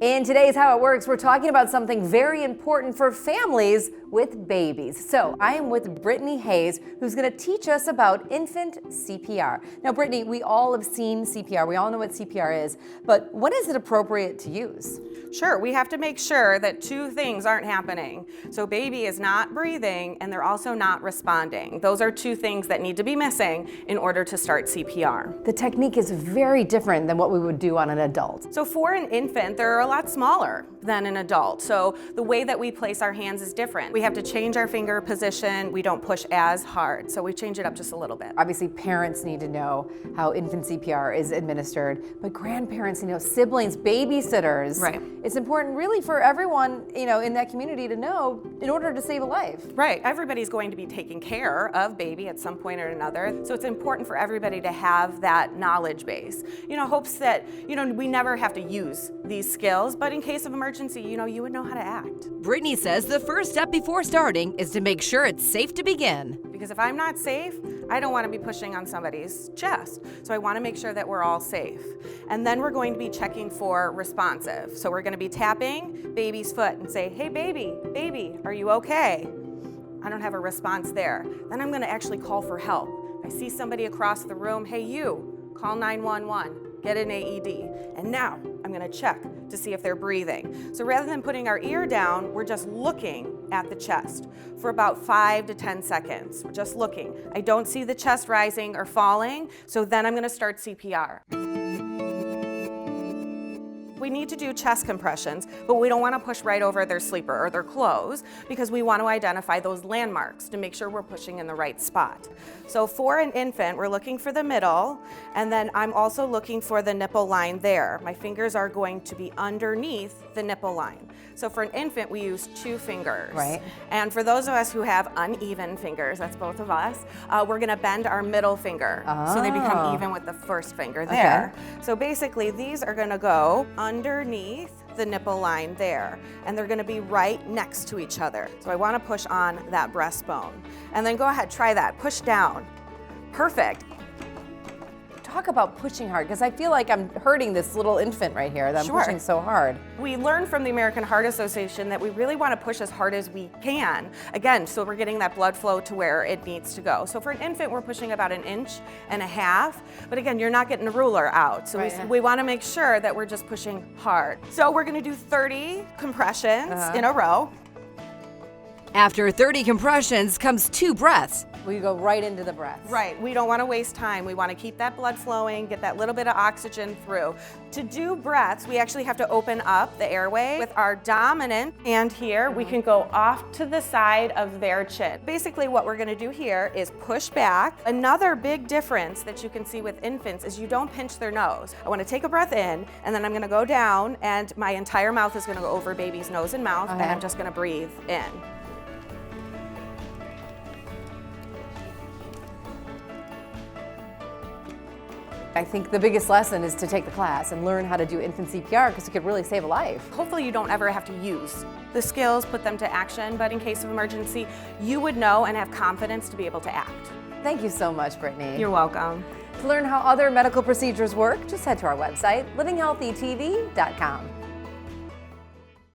In today's How It Works, we're talking about something very important for families with babies. So I am with Brittany Hayes, who's going to teach us about infant CPR. Now, Brittany, we all have seen CPR. We all know what CPR is, but when is it appropriate to use? Sure, we have to make sure that two things aren't happening. So baby is not breathing and they're also not responding. Those are two things that need to be missing in order to start CPR. The technique is very different than what we would do on an adult. So for an infant, they're a lot smaller than an adult. So the way that we place our hands is different. We have to change our finger position. We don't push as hard. So we change it up just a little bit. Obviously, parents need to know how infant CPR is administered, but grandparents, siblings, babysitters. Right. It's important really for everyone, in that community to know in order to save a life. Right. Everybody's going to be taking care of baby at some point or another. So it's important for everybody to have that knowledge base. Hopes that, we never have to use these skills, but in case of emergency, you would know how to act. Brittany says the first step before starting is to make sure it's safe to begin. Because if I'm not safe, I don't want to be pushing on somebody's chest. So I want to make sure that we're all safe. And then we're going to be checking for responsive. So we're going to be tapping baby's foot and say, hey baby, are you okay? I don't have a response there. Then I'm going to actually call for help. I see somebody across the room, hey you, call 911, get an AED. And now I'm going to check to see if they're breathing. So rather than putting our ear down, we're just looking at the chest for about 5 to 10 seconds. We're just looking. I don't see the chest rising or falling, so then I'm going to start CPR. We need to do chest compressions, but we don't want to push right over their sleeper or their clothes because we want to identify those landmarks to make sure we're pushing in the right spot. So for an infant, we're looking for the middle, and then I'm also looking for the nipple line there. My fingers are going to be underneath the nipple line. So for an infant, we use 2 fingers. Right. And for those of us who have uneven fingers, that's both of us, we're going to bend our middle finger so they become even with the first finger there. Okay. So basically, these are going to go underneath the nipple line there, and they're going to be right next to each other. So I want to push on that breastbone. And then go ahead, try that. Push down. Perfect. Talk about pushing hard, because I feel like I'm hurting this little infant right here that I'm Sure. pushing so hard. We learned from the American Heart Association that we really want to push as hard as we can. Again, so we're getting that blood flow to where it needs to go. So for an infant, we're pushing about 1.5 inches. But again, you're not getting the ruler out. So Right. we want to make sure that we're just pushing hard. So we're going to do 30 compressions in a row. After 30 compressions comes 2 breaths. We go right into the breath. Right, we don't want to waste time. We want to keep that blood flowing, get that little bit of oxygen through. To do breaths, we actually have to open up the airway. With our dominant hand here, we can go off to the side of their chin. Basically what we're going to do here is push back. Another big difference that you can see with infants is you don't pinch their nose. I want to take a breath in, and then I'm going to go down, and my entire mouth is going to go over baby's nose and mouth, and I'm just going to breathe in. I think the biggest lesson is to take the class and learn how to do infant CPR, because it could really save a life. Hopefully you don't ever have to use the skills, put them to action, but in case of emergency, you would know and have confidence to be able to act. Thank you so much, Brittany. You're welcome. To learn how other medical procedures work, just head to our website, livinghealthytv.com.